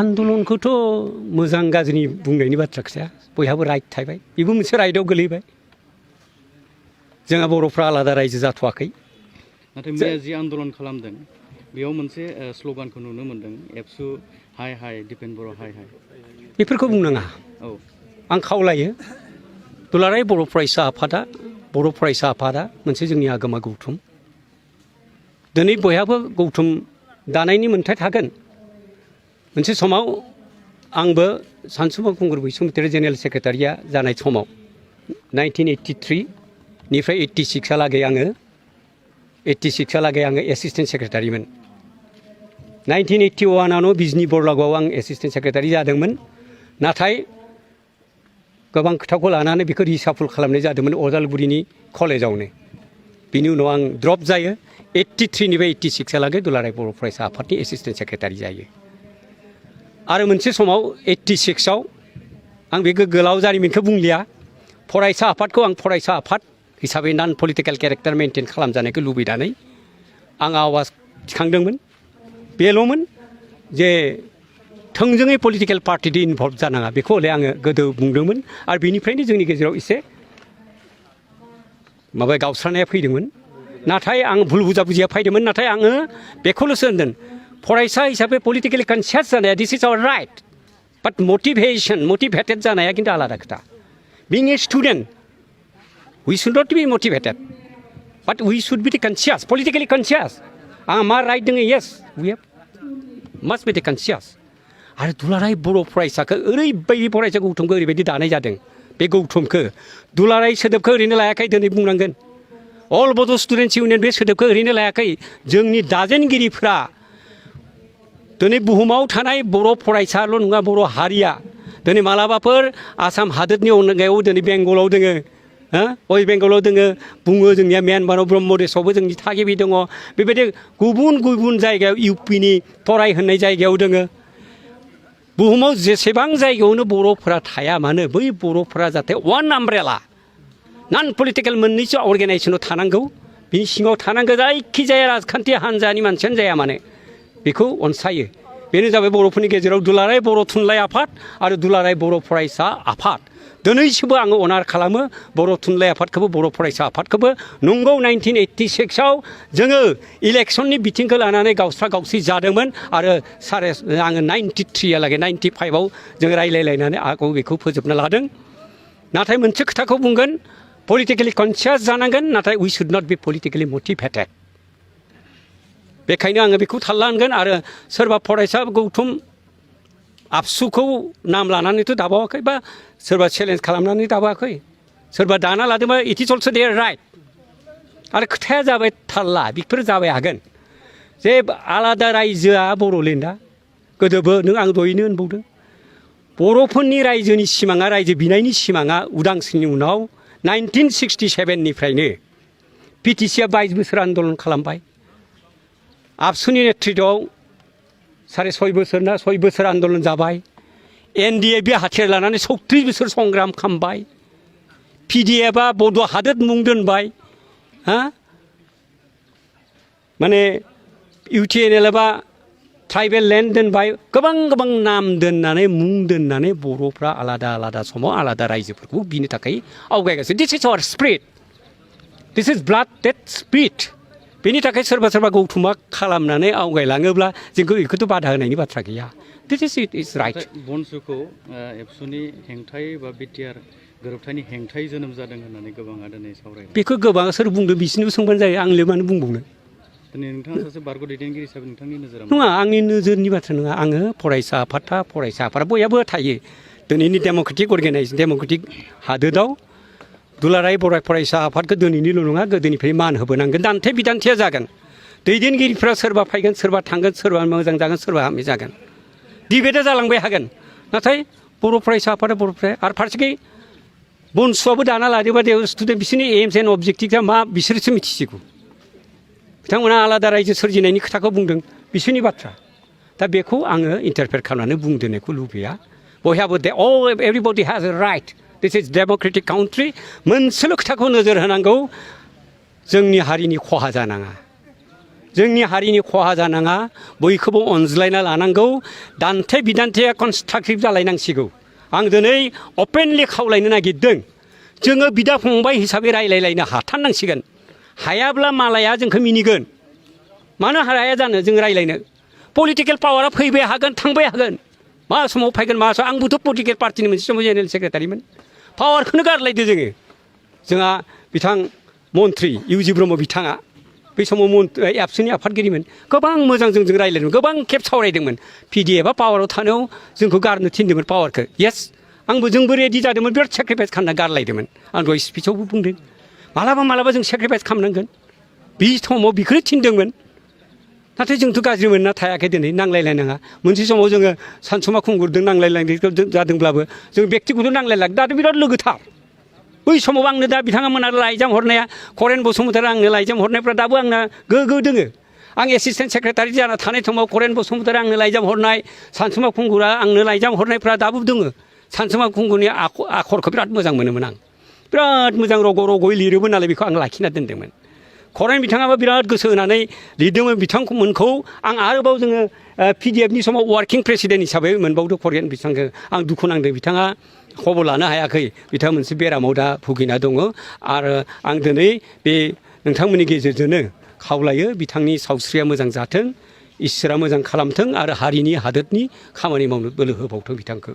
आन्दलनखौथ' मोजां गाज्रि बुंनायनि बाथ्रा खोथाया बयहाबो राइट थाबाय बेबो मोनसे राइटआव गोलैबाय जोंहा बर'फ्रा आलादा रायजो जाथ'वाखै नाथाय मैया जि आन्दलन खालामदों बेयाव मोनसे स्ल'गानखौ नुनो मोन्दों एबसु हाय हाय दिपेन बर' हाय हाय बेफोरखौ बुंनाङा औ आं खावलायो दुलाराय बर' फरायसा आफादा मोनसे जोंनि आगोमा गौथुम दिनै बयहाबो गौथुम दानायनि मोन्थाय थागोन मोनसे समाव आंबो सानसुमा खुंगुर बैसुमुतियारि जेनेरेल सेक्रेटारिया जानाय समाव 1983 निफ्राय 86 हालागै आङो एसिस्टेन्ट सेक्रेटारिमोन 1981 आवनो बिजनि बरलागावआव आं एसिस्टेन्ट सेक्रेटारि जादोंमोन नाथाय गोबां खोथाखौ लानानै बेखौ रिसाफल खालामनाय जादोंमोन अदालगुरिनि कलेजावनो बिनि उनाव आं ड्रप जायो 83 निफ्राय 86 हालागै दुलाराय बर' फरायसा आफादनि एसिस्टेन्ट सेक्रेटारि जायो आरो मोनसे समाव 86 आव आं बे गोलाव जारिमिनखौ बुंलिया फरायसा आफादखौ आं फरायसा आफाद हिसाबै नन पलिटिकेल केरेक्टार मेनटेन खालामजानायखौ लुबैनानै आं आवाज थिखांदोंमोन बेल'मोन जे थोंजोङै पलिटिकेल पार्टिजों इनभल्भ जानाङा बेखौ हले आङो गोदो बुंदोंमोन आरो बेनिफ्रायनो जोंनि गेजेराव एसे गावस्रानाया फैदोंमोन नाथाय आं भुल बुजिया फैदोंमोन नाथाय आङो बेखौल'सो होनदों फरायसा हिसाबै पलिटिकेलि कनसियास जानाया दिस इज आवर राइट बाट मटिभेटेड जानाया खिन्थु आलादा खोथा being a student we should not be motivated but we should be conscious politically conscious आं मा राइट दङ yes we have must be conscious आरो दुलाराय बर' फरायसाखौ ओरैबायदि फरायसा गौथुमखौ ओरैबायदि दानाय जादों बे गौथुमखौ दुलाराय सोदोबखौ ओरैनो लायाखै दिनै बुंनांगोन अल बड' स्टुडेन्टस इउनियन बे सोदोबखौ ओरैनो लायाखै जोंनि दाजेनगिरिफ्रा दिनै बुहुमाव थानाय बर' फरायसाल' नङा बर' हारिया दिनै मालाबाफोर आसाम हादोरनि अनगायाव दिनै बेंगलाव दोङो वेस्ट बेंगलाव दोङो बुङो जोंनिया म्यानमाराव ब्रह्मदेशआवबो जोंनि थागिबि दङ बेबायदि गुबुन गुबुन जायगायाव इउपिनि फरायहोनाय जायगायाव दोङो बुहुमाव जेसेबां जायगायावनो बर'फोरा थाया मानो बै बर'फोरा जाहाथे वान आमब्रेला नन पलिटिकेल मोननैसो अर्गेनाइजेसनाव थानांगौ बिनि सिङाव थानांगौ जायखिजाया राजखान्थि हान्जानि मानसियानो जाया मानो बेखौ अनसायो बेनो जाबाय बर'फोरनि गेजेराव दुलाराय बर' थुनलाइ आफाद आरो दुलाराय बर' फरायसा आफाद दिनैसिमबो आङो अनार खालामो बर' थुनलाइ आफादखौबो बर' फरायसा आफादखौबो नंगौ 1986 आव जोङो इलेक्सननि बिथिंखौ लानानै गावस्रा गावस्रि जादोंमोन आरो आङो 93 हालागै 95 आव जों रायलायलायनानै आगौ बेखौ फोजोबना लादों नाथाय मोनसे खोथाखौ बुंगोन पलिटिकेलि कनसियास जानांगोन नाथाय we should not be politically motivated बेखायनो आङो बेखौ थाल लानांगोन आरो सोरबा फरायसा गौथुम आबसुखौ नाम लानानैथ' दाबावाखै बा सोरबा चेलेन्ज खालामनानै दाबावाखै सोरबा दाना लादोंबा इट इज अलस' देयर राइट आरो खोथाया जाबाय थारला बेफोर जाबाय हागोन जे आलादा रायजोआ बर'लेण्डआ गोदोबो नों आं दहायनो होनबावदों बर'फोरनि रायजोनि सिमाङा रायजो बिनायनि सिमाङा उदांस्रिनि उनाव 1967 निफ्रायनो पिटिसिया 22 बोसोर आन्दलन खालामबाय आबसुनि नेतृत्वआव 6.5 बोसोर आन्दलन जाबाय एनडिएफबि हाथियार लानानै 36 बोसोर संग्राम खालामबाय पिडिएफआ बड' हादोर मुं दोनबाय माने इउटिएनएलएफआ ट्राइबेल लेन्ड दोनबाय गोबां नाम दोननानै मुं दोननानै बर'फ्रा आलादा आलादा समाव आलादा रायजोफोरखौ बिनो थाखाय आवगायगासिनो this is our spirit this is blood dead spirit बेनि थाखाय सोरबा गौथुमा खालामनानै आवगायलाङोब्ला जोंखौ बेखौथ' बादा होनायनि बाथ्रा गैया दिस इज राइट बनसुखौ एबसुनि हेंथायै बा बिटिआर गोरोबथानि हेंथायै जोनोम जादों होननानै गोबाङा दिनै सावरायदों बेखौ गोबां सोर बुंदों बिसोरनोबो सोंबानो जायो आंलाय मानो बुंबावनो दिनै नोंथाङा सासे बारग' दैदेनगिरि हिसाबै नोंथांनि नोजोराव नङा आंनि नोजोरनि बाथ्रा नङा आङो फरायसा आफादा बयहाबो थायो दिनैनि डेम'क्रेटिक हादोराव दुलाराय बर' फरायसा आफादखौ दिनैनिल' नङा गोदोनिफ्राय मान होबोनांगोन दान्थे बिदान्थेया जागोन दैदेनगिरिफ्रा सोरबा फैगोन सोरबा थांगोन सोरबा मोजां जागोन सोरबा हामि जागोन डिबेटआ जालांबाय हागोन नाथाय बर' फरायसा आफादा बर'फ्रा आरो फारसेखै बनसुआबो दाना लादोंबा स्टुडेन्ट बिसोरनि एम्स एन्ड अबजेक्टिभआ मा बिसोरसो मिथिसिगौ बिथांमोना आलादा रायजो सोरजिनायनि खोथाखौ बुंदों बिसोरनि बाथ्रा दा बेखौ आङो इन्टारफेयर खालामनानै बुंदोननायखौ लुबैया बयहाबो everybody has a right this is democratic country मोनसेल' खोथाखौ नोजोर होनांगौ जोंनि हारिनि खहा जानाङा जोंनि हारिनि खहा जानाङा बयखौबो अनज्लायना लानांगौ दान्थे बिदान्थेया कनस्ट्राक्टिभ जालायनांसिगौ आं दिनै अपेनलि खावलायनो नागिरदों जोङो बिदा फंबाय हिसाबै रायलायलायनो हाथारनांसिगोन हायाब्ला मालाया जोंखौ मिनिगोन मानो हाया जानो जों रायलायनो पलिटिकेल पावारा फैबाय हागोन थांबाय हागोन मा समाव फैगोन मा समाव आंबोथ' पलिटिकेल पार्टिनि मोनसे समाव जेनेरेल सेक्रेटारिमोन पावारखौनो गारलायदो जोंहा बिथां मन्त्रि इउ.जि. ब्रह्म बिथाङा बै समाव एबसुनि आफादगिरिमोन गोबां मोजांजों जों रायलायदोंमोन गोबां खेब सावरायदोंमोन पिडिएफआ पावाराव थानायाव जोंखौ गारनो थिनदोंमोन पावारखौ येस जोंबो रेडि जादोंमोन बिराद सेक्रिफाइस खालामना गारलायदोंमोन आं दहाय स्पिचआवबो बुंदों मालाबा जों सेक्रिफाइस खालामनांगोन बे समाव बेखौनो थिनदोंमोन नाथाय जोंथ' गाज्रि मोनना थायाखै दिनै नांलायलायनाङा मोनसे समाव जोङो सानसुमा खुंगुरदों नांलायलायनाय जादोंब्लाबो जों बेक्तिगत नांलायलाय दाथ' बिराद लोगोथार बै समाव आंनो दा बिथांमोना लाइजाम हरनाया करेन बसुमतारी आंनो लाइजाम हरनायफ्रा दाबो आंना गोगो दोङो आं एसिस्टेन्ट सेक्रेटारि जाना थानाय समाव करेन बसुमतारी आंनो लाइजाम हरनाय सानसुमा खुंगुरा आंनो लाइजाम हरनायफ्रा दाबो दोङो सानसुमा खुंगुरनि आखरखौ बिराद मोजां मोनोमोन आं बिराद मोजां रग'यै लिरोमोन नालाय बेखौ आं लाखिना दोन्दोंमोन करेन बिथाङाबो बिराद गोसो होनानै लिरदोंमोन बिथांमोनखौ आं आरोबाव जोङो पिडिएफनि समाव वार्किं प्रेसिडेन्ट हिसाबै मोनबावदों करेन बिथांखौ आं दुखु नांदों बिथाङा खबर लानो हायाखै बिथाङा मोनसे बेरामाव दा भुगिना दङ आरो आं दिनै बे नोंथांमोननि गेजेरजोंनो खावलायो बिथांनि सावस्रिया मोजां जाथों इसोरा मोजां खालामथों आरो हारिनि हादोरनि खामानि मावनो बोलो होबावथों बिथांखौ